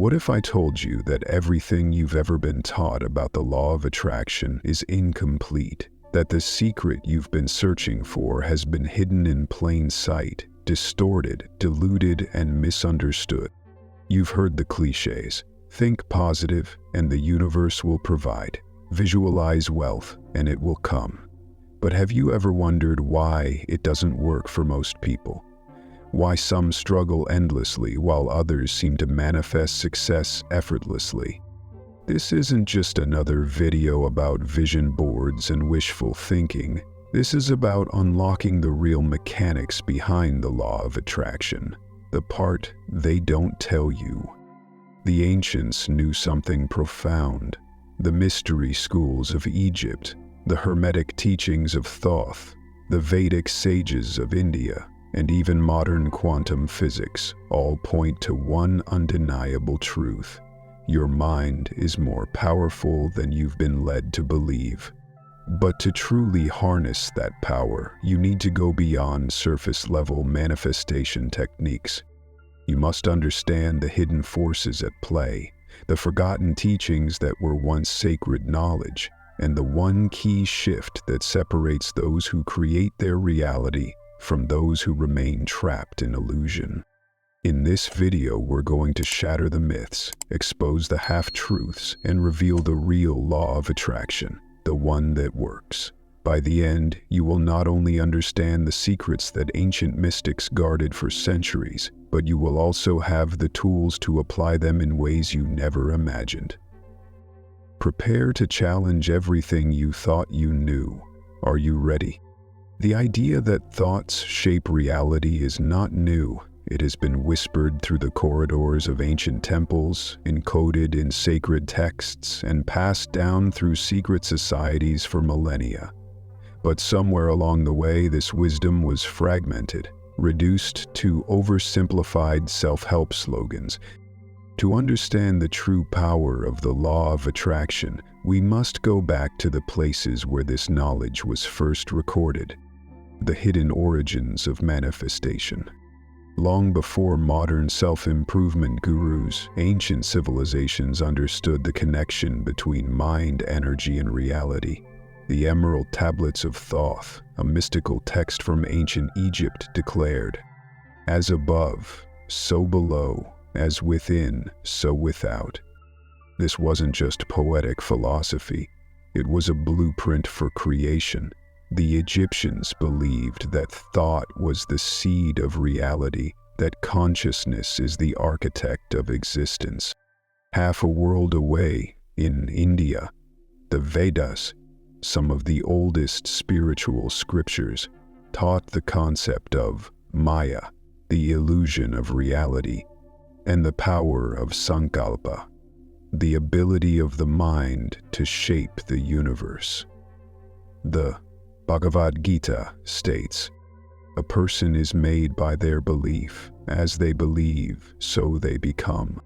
What if I told you that everything you've ever been taught about the law of attraction is incomplete, that the secret you've been searching for has been hidden in plain sight, distorted, diluted, and misunderstood? You've heard the cliches: think positive and the universe will provide. Visualize wealth and it will come. But have you ever wondered why it doesn't work for most people? Why some struggle endlessly while others seem to manifest success effortlessly? This isn't just another video about vision boards and wishful thinking. This is about unlocking the real mechanics behind the law of attraction, the part they don't tell you. The ancients knew something profound. The mystery schools of Egypt, the Hermetic teachings of Thoth, the Vedic sages of India, and even modern quantum physics all point to one undeniable truth: your mind is more powerful than you've been led to believe. But to truly harness that power, you need to go beyond surface-level manifestation techniques. You must understand the hidden forces at play, the forgotten teachings that were once sacred knowledge, and the one key shift that separates those who create their reality from those who remain trapped in illusion. In this video, we're going to shatter the myths, expose the half-truths, and reveal the real law of attraction, the one that works. By the end, you will not only understand the secrets that ancient mystics guarded for centuries, but you will also have the tools to apply them in ways you never imagined. Prepare to challenge everything you thought you knew. Are you ready? The idea that thoughts shape reality is not new. It has been whispered through the corridors of ancient temples, encoded in sacred texts, and passed down through secret societies for millennia. But somewhere along the way, this wisdom was fragmented, reduced to oversimplified self-help slogans. To understand the true power of the law of attraction, we must go back to the places where this knowledge was first recorded, the hidden origins of manifestation. Long before modern self-improvement gurus, ancient civilizations understood the connection between mind, energy, and reality. The Emerald Tablets of Thoth, a mystical text from ancient Egypt, declared, "As above, so below, as within, so without." This wasn't just poetic philosophy. It was a blueprint for creation. The Egyptians believed that thought was the seed of reality, that consciousness is the architect of existence. Half a world away, in India, the Vedas, some of the oldest spiritual scriptures, taught the concept of Maya, the illusion of reality, and the power of Sankalpa, the ability of the mind to shape the universe. The Bhagavad Gita states, "A person is made by their belief. As they believe, so they become."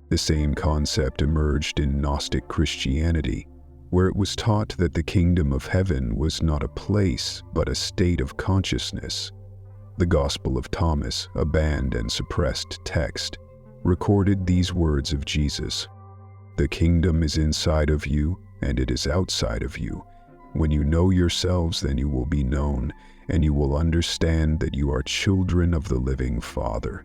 The same concept emerged in Gnostic Christianity, where it was taught that the kingdom of heaven was not a place, but a state of consciousness. The Gospel of Thomas, a banned and suppressed text, recorded these words of Jesus: "The kingdom is inside of you, and it is outside of you. When you know yourselves, then you will be known, and you will understand that you are children of the living Father."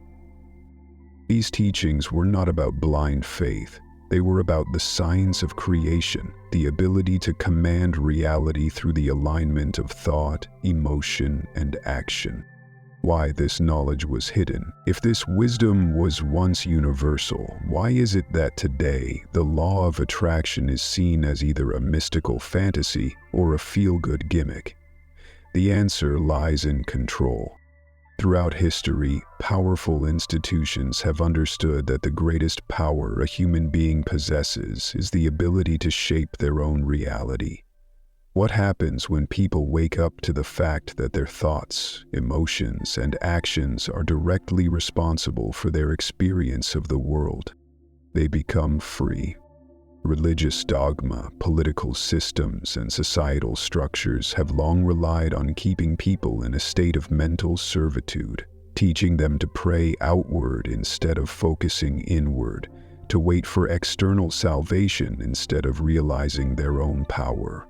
These teachings were not about blind faith. They were about the science of creation, the ability to command reality through the alignment of thought, emotion, and action. Why this knowledge was hidden? If this wisdom was once universal, why is it that today the law of attraction is seen as either a mystical fantasy or a feel-good gimmick? The answer lies in control. Throughout history, powerful institutions have understood that the greatest power a human being possesses is the ability to shape their own reality. What happens when people wake up to the fact that their thoughts, emotions, and actions are directly responsible for their experience of the world? They become free. Religious dogma, political systems, and societal structures have long relied on keeping people in a state of mental servitude, teaching them to pray outward instead of focusing inward, to wait for external salvation instead of realizing their own power.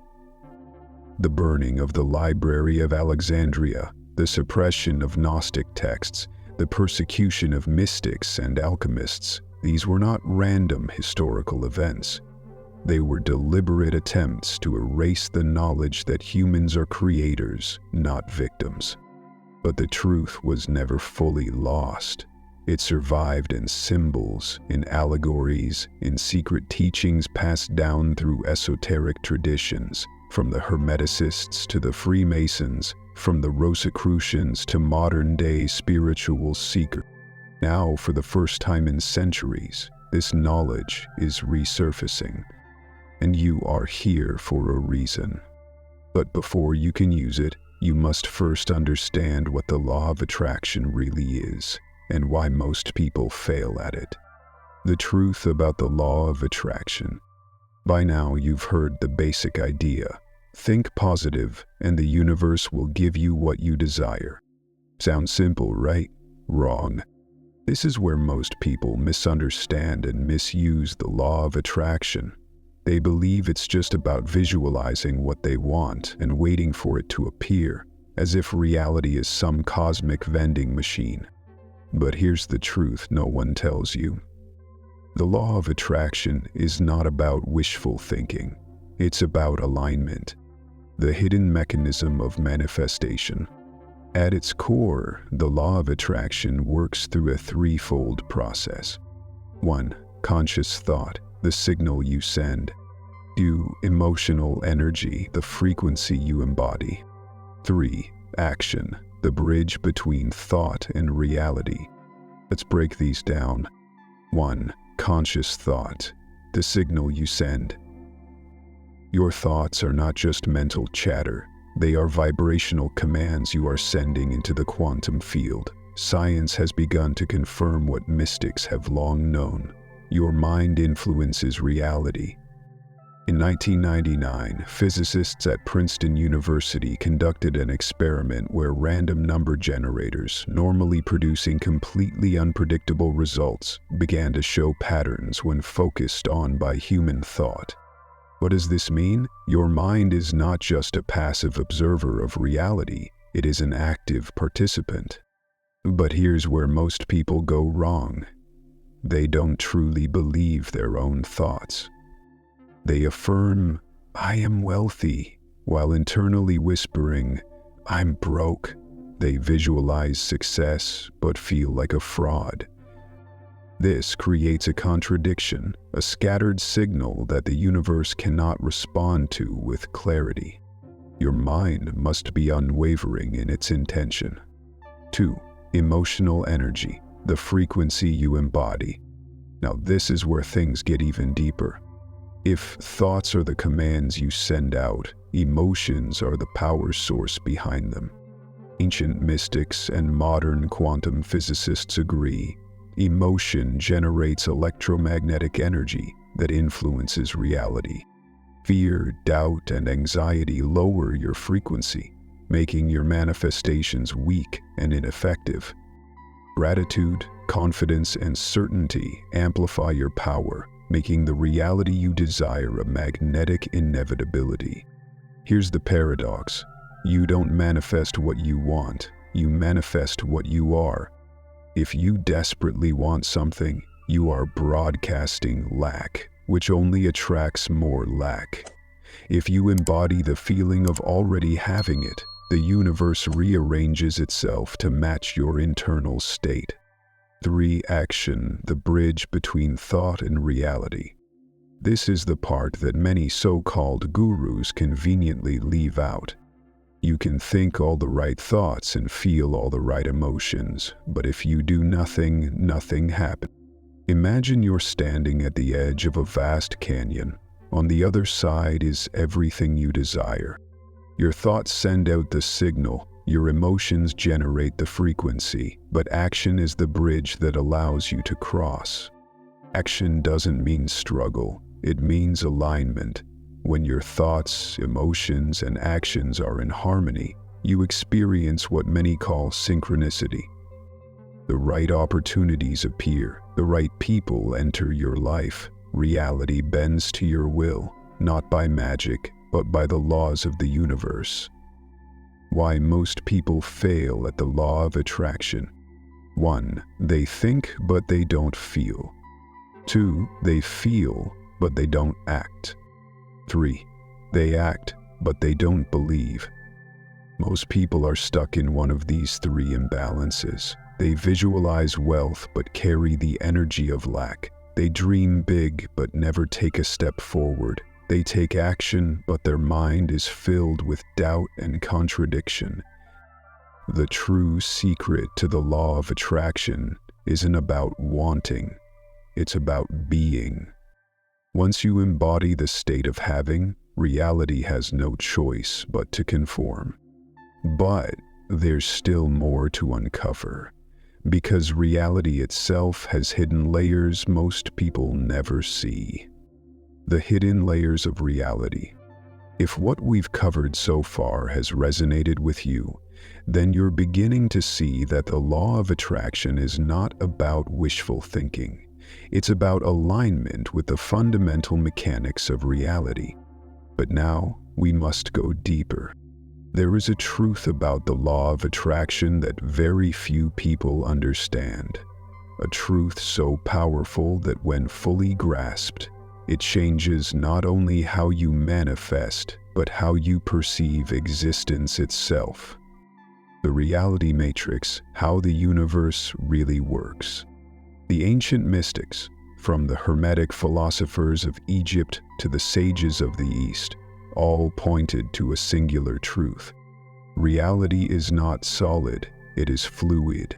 The burning of the Library of Alexandria, the suppression of Gnostic texts, the persecution of mystics and alchemists, these were not random historical events. They were deliberate attempts to erase the knowledge that humans are creators, not victims. But the truth was never fully lost. It survived in symbols, in allegories, in secret teachings passed down through esoteric traditions, from the Hermeticists to the Freemasons, from the Rosicrucians to modern-day spiritual seekers. Now, for the first time in centuries, this knowledge is resurfacing. And you are here for a reason. But before you can use it, you must first understand what the law of attraction really is, and why most people fail at it. The truth about the law of attraction. By now you've heard the basic idea. Think positive, and the universe will give you what you desire. Sounds simple, right? Wrong. This is where most people misunderstand and misuse the law of attraction. They believe it's just about visualizing what they want and waiting for it to appear, as if reality is some cosmic vending machine. But here's the truth no one tells you. The law of attraction is not about wishful thinking. It's about alignment, the hidden mechanism of manifestation. At its core, the law of attraction works through a threefold process. 1. Conscious thought, the signal you send. 2. Emotional energy, the frequency you embody. 3. Action, the bridge between thought and reality. Let's break these down. 1. Conscious thought, the signal you send. Your thoughts are not just mental chatter. They are vibrational commands you are sending into the quantum field. Science has begun to confirm what mystics have long known. Your mind influences reality. In 1999, physicists at Princeton University conducted an experiment where random number generators, normally producing completely unpredictable results, began to show patterns when focused on by human thought. What does this mean? Your mind is not just a passive observer of reality, it is an active participant. But here's where most people go wrong. They don't truly believe their own thoughts. They affirm, "I am wealthy," while internally whispering, "I'm broke." They visualize success, but feel like a fraud. This creates a contradiction, a scattered signal that the universe cannot respond to with clarity. Your mind must be unwavering in its intention. 2. Emotional energy, the frequency you embody. Now this is where things get even deeper. If thoughts are the commands you send out, emotions are the power source behind them. Ancient mystics and modern quantum physicists agree. Emotion generates electromagnetic energy that influences reality. Fear, doubt, and anxiety lower your frequency, making your manifestations weak and ineffective. Gratitude, confidence, and certainty amplify your power, making the reality you desire a magnetic inevitability. Here's the paradox. You don't manifest what you want, you manifest what you are. If you desperately want something, you are broadcasting lack, which only attracts more lack. If you embody the feeling of already having it, the universe rearranges itself to match your internal state. 3. Action, the bridge between thought and reality. This is the part that many so-called gurus conveniently leave out. You can think all the right thoughts and feel all the right emotions, but if you do nothing, nothing happens. Imagine you're standing at the edge of a vast canyon. On the other side is everything you desire. Your thoughts send out the signal, your emotions generate the frequency, but action is the bridge that allows you to cross. Action doesn't mean struggle, it means alignment. When your thoughts, emotions, and actions are in harmony, you experience what many call synchronicity. The right opportunities appear, the right people enter your life. Reality bends to your will, not by magic, but by the laws of the universe. Why most people fail at the law of attraction. 1. They think, but they don't feel. 2. They feel, but they don't act. 3. They act, but they don't believe. Most people are stuck in one of these three imbalances. They visualize wealth, but carry the energy of lack. They dream big, but never take a step forward. They take action, but their mind is filled with doubt and contradiction. The true secret to the law of attraction isn't about wanting, it's about being. Once you embody the state of having, reality has no choice but to conform. But there's still more to uncover, because reality itself has hidden layers most people never see. The hidden layers of reality. If what we've covered so far has resonated with you, then you're beginning to see that the law of attraction is not about wishful thinking. It's about alignment with the fundamental mechanics of reality. But now we must go deeper. There is a truth about the law of attraction that very few people understand. A truth so powerful that when fully grasped, it changes not only how you manifest, but how you perceive existence itself. The reality matrix, how the universe really works. The ancient mystics, from the Hermetic philosophers of Egypt to the sages of the East, all pointed to a singular truth. Reality is not solid, it is fluid.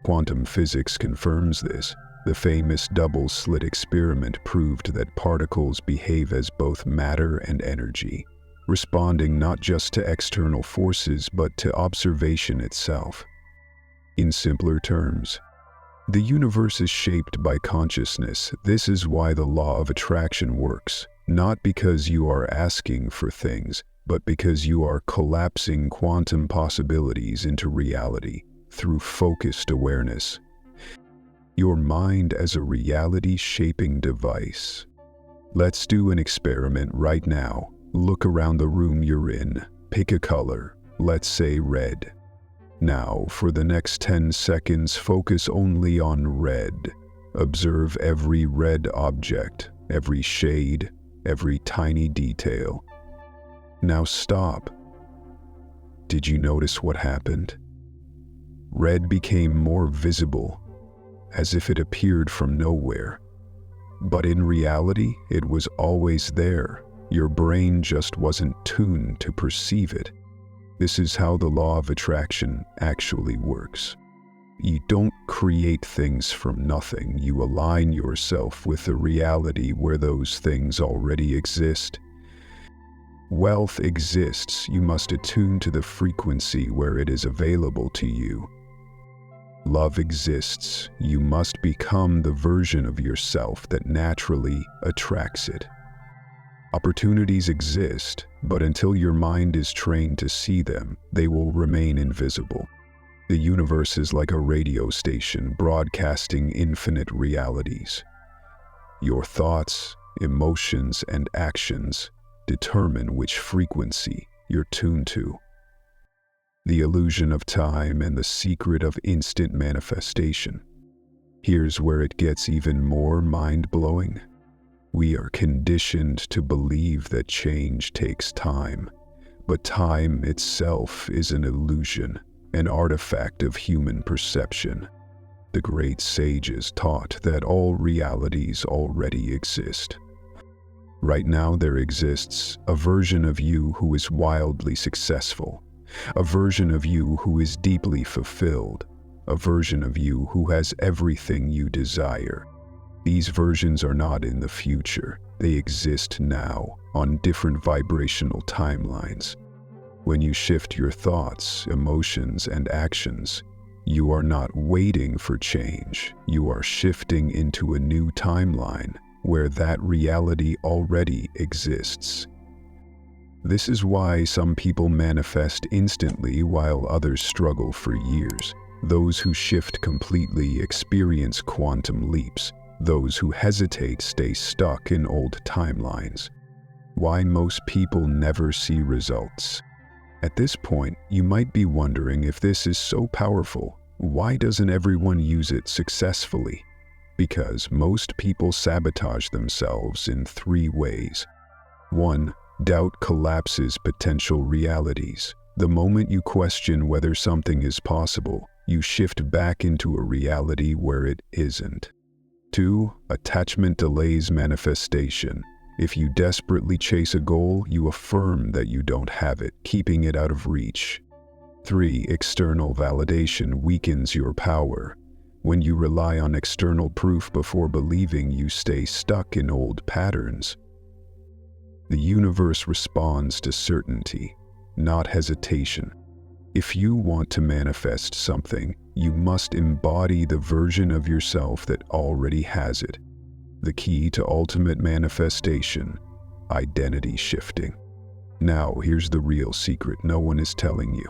Quantum physics confirms this. The famous double-slit experiment proved that particles behave as both matter and energy, responding not just to external forces but to observation itself. In simpler terms, the universe is shaped by consciousness. This is why the law of attraction works, not because you are asking for things, but because you are collapsing quantum possibilities into reality through focused awareness. Your mind as a reality-shaping device. Let's do an experiment right now. Look around the room you're in. Pick a color, let's say red. Now, for the next 10 seconds, focus only on red. Observe every red object, every shade, every tiny detail. Now stop. Did you notice what happened? Red became more visible, as if it appeared from nowhere. But in reality, it was always there. Your brain just wasn't tuned to perceive it. This is how the law of attraction actually works. You don't create things from nothing. You align yourself with a reality where those things already exist. Wealth exists. You must attune to the frequency where it is available to you. Love exists. You must become the version of yourself that naturally attracts it. Opportunities exist, but until your mind is trained to see them, they will remain invisible. The universe is like a radio station broadcasting infinite realities. Your thoughts, emotions, and actions determine which frequency you're tuned to. The illusion of time and the secret of instant manifestation. Here's where it gets even more mind-blowing. We are conditioned to believe that change takes time, but time itself is an illusion, an artifact of human perception. The great sages taught that all realities already exist. Right now there exists a version of you who is wildly successful, a version of you who is deeply fulfilled, a version of you who has everything you desire. These versions are not in the future. They exist now, on different vibrational timelines. When you shift your thoughts, emotions, and actions, you are not waiting for change. You are shifting into a new timeline where that reality already exists. This is why some people manifest instantly while others struggle for years. Those who shift completely experience quantum leaps. Those who hesitate stay stuck in old timelines. Why most people never see results. At this point, you might be wondering, if this is so powerful, why doesn't everyone use it successfully? Because most people sabotage themselves in 3 ways. 1. Doubt collapses potential realities. The moment you question whether something is possible, you shift back into a reality where it isn't. 2. Attachment delays manifestation. If you desperately chase a goal, you affirm that you don't have it, keeping it out of reach. 3. External validation weakens your power. When you rely on external proof before believing, you stay stuck in old patterns. The universe responds to certainty, not hesitation. If you want to manifest something, you must embody the version of yourself that already has it. The key to ultimate manifestation: identity shifting. Now, here's the real secret no one is telling you.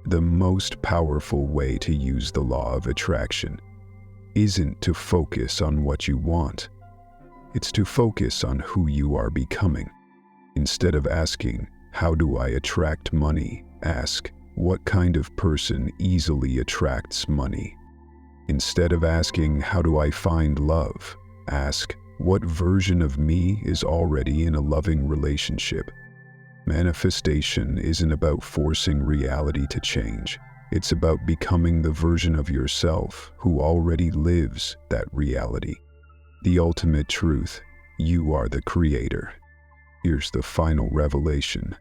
The most powerful way to use the law of attraction isn't to focus on what you want. It's to focus on who you are becoming. Instead of asking, "How do I attract money?" ask, "What kind of person easily attracts money?" Instead of asking, "How do I find love?" ask, "What version of me is already in a loving relationship?" Manifestation isn't about forcing reality to change. It's about becoming the version of yourself who already lives that reality. The ultimate truth: you are the creator. Here's the final revelation.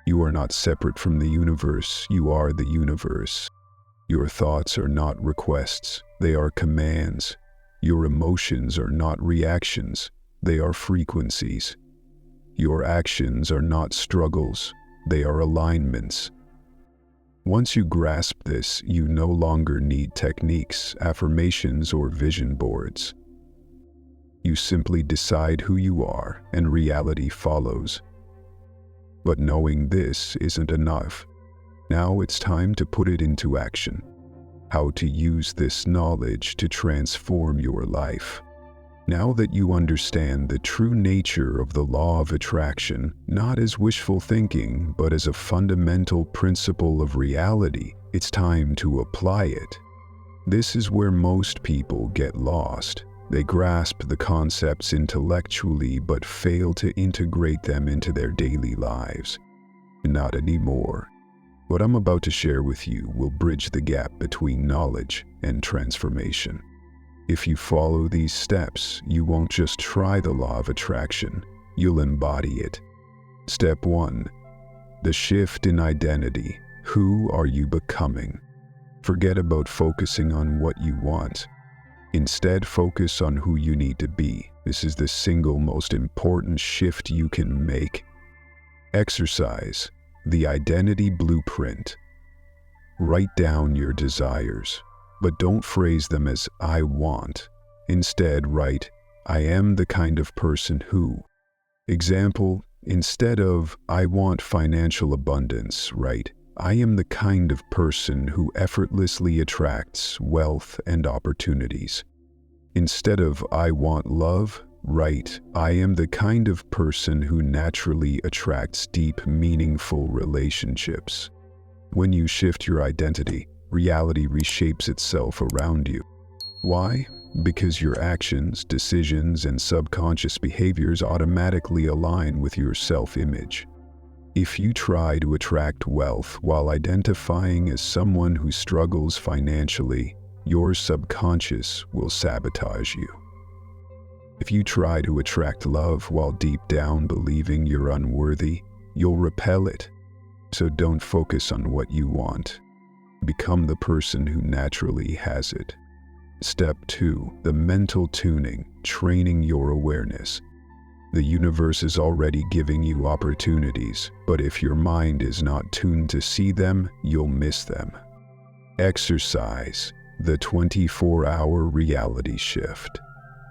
You are not separate from the universe, you are the universe. Your thoughts are not requests, they are commands. Your emotions are not reactions, they are frequencies. Your actions are not struggles, they are alignments. Once you grasp this, you no longer need techniques, affirmations, or vision boards. You simply decide who you are, and reality follows. But knowing this isn't enough. Now it's time to put it into action. How to use this knowledge to transform your life. Now that you understand the true nature of the law of attraction, not as wishful thinking, but as a fundamental principle of reality, it's time to apply it. This is where most people get lost. They grasp the concepts intellectually but fail to integrate them into their daily lives. Not anymore. What I'm about to share with you will bridge the gap between knowledge and transformation. If you follow these steps, you won't just try the law of attraction, you'll embody it. Step 1. The shift in identity. Who are you becoming? Forget about focusing on what you want. Instead, focus on who you need to be. This is the single most important shift you can make. Exercise the identity blueprint. Write down your desires, but don't phrase them as "I want." Instead, write, "I am the kind of person who." Example, instead of "I want financial abundance," write, "I am the kind of person who effortlessly attracts wealth and opportunities." Instead of "I want love," write, "I am the kind of person who naturally attracts deep, meaningful relationships." When you shift your identity, reality reshapes itself around you. Why? Because your actions, decisions, and subconscious behaviors automatically align with your self-image. If you try to attract wealth while identifying as someone who struggles financially, your subconscious will sabotage you. If you try to attract love while deep down believing you're unworthy, you'll repel it. So don't focus on what you want. Become the person who naturally has it. Step 2. The mental tuning, training your awareness. The universe is already giving you opportunities, but if your mind is not tuned to see them, you'll miss them. Exercise the 24-hour reality shift.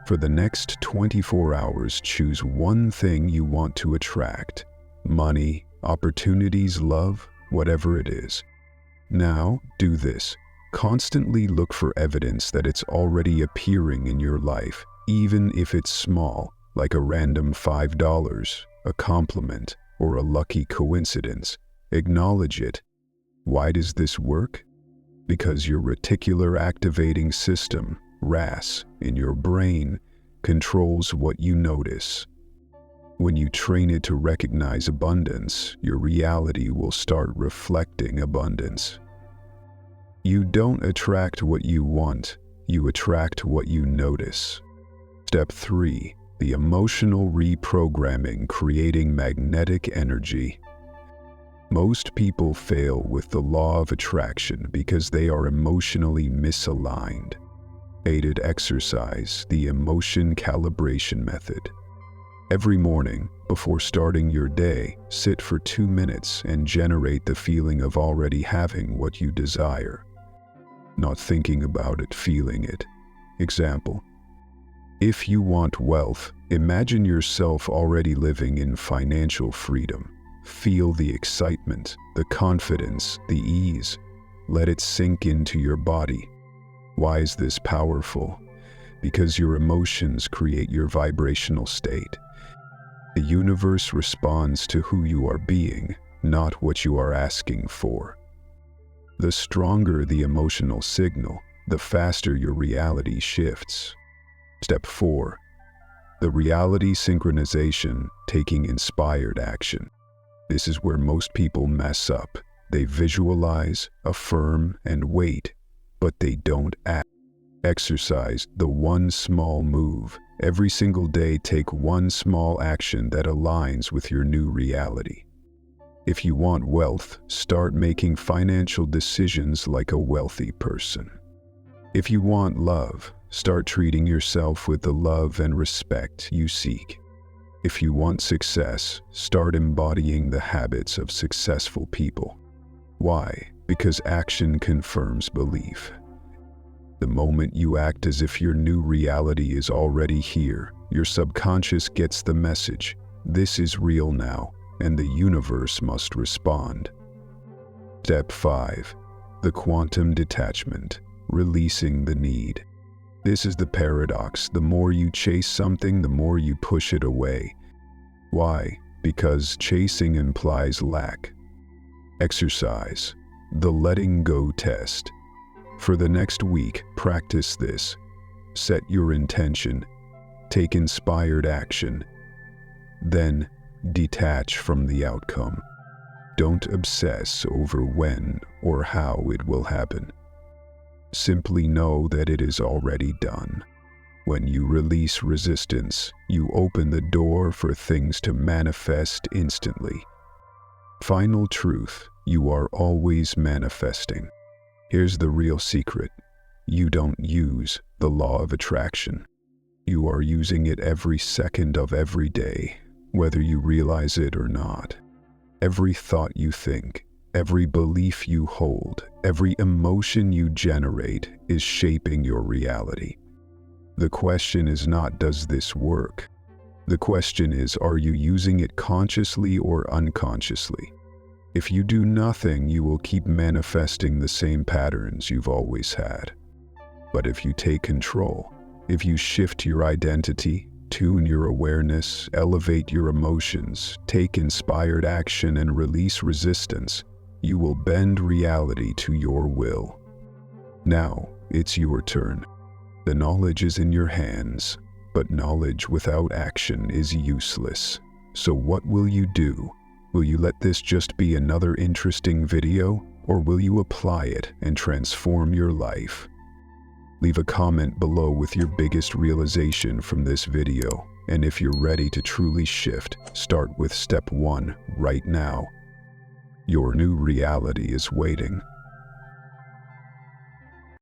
For the next 24 hours, choose one thing you want to attract. Money, opportunities, love, whatever it is. Now, do this. Constantly look for evidence that it's already appearing in your life, even if it's small, like a random $5, a compliment, or a lucky coincidence. Acknowledge it. Why does this work? Because your reticular activating system, RAS, in your brain controls what you notice. When you train it to recognize abundance, your reality will start reflecting abundance. You don't attract what you want, you attract what you notice. Step 3. The emotional reprogramming, creating magnetic energy. Most people fail with the law of attraction because they are emotionally misaligned. Aided exercise, the emotion calibration method. Every morning, before starting your day, sit for 2 minutes and generate the feeling of already having what you desire. Not thinking about it, feeling it. Example: if you want wealth, imagine yourself already living in financial freedom. Feel the excitement, the confidence, the ease. Let it sink into your body. Why is this powerful? Because your emotions create your vibrational state. The universe responds to who you are being, not what you are asking for. The stronger the emotional signal, the faster your reality shifts. Step 4. The reality synchronization, taking inspired action. This is where most people mess up. They visualize, affirm, and wait, but they don't act. Exercise the one small move. Every single day, take one small action that aligns with your new reality. If you want wealth, start making financial decisions like a wealthy person. If you want love, start treating yourself with the love and respect you seek. If you want success, start embodying the habits of successful people. Why? Because action confirms belief. The moment you act as if your new reality is already here, your subconscious gets the message: this is real now, and the universe must respond. Step 5. The quantum detachment, releasing the need. This is the paradox. The more you chase something, the more you push it away. Why? Because chasing implies lack. Exercise the letting go test. For the next week, practice this. Set your intention, take inspired action, then detach from the outcome. Don't obsess over when or how it will happen. Simply know that it is already done. When you release resistance, you open the door for things to manifest instantly. Final truth: you are always manifesting. Here's the real secret: you don't use the law of attraction. You are using it every second of every day, whether you realize it or not. Every thought you think, every belief you hold, every emotion you generate is shaping your reality. The question is not, does this work? The question is, are you using it consciously or unconsciously? If you do nothing, you will keep manifesting the same patterns you've always had. But if you take control, if you shift your identity, tune your awareness, elevate your emotions, take inspired action, and release resistance, you will bend reality to your will. Now, it's your turn. The knowledge is in your hands, but knowledge without action is useless. So what will you do? Will you let this just be another interesting video, or will you apply it and transform your life? Leave a comment below with your biggest realization from this video, and if you're ready to truly shift, start with step 1 right now. Your new reality is waiting.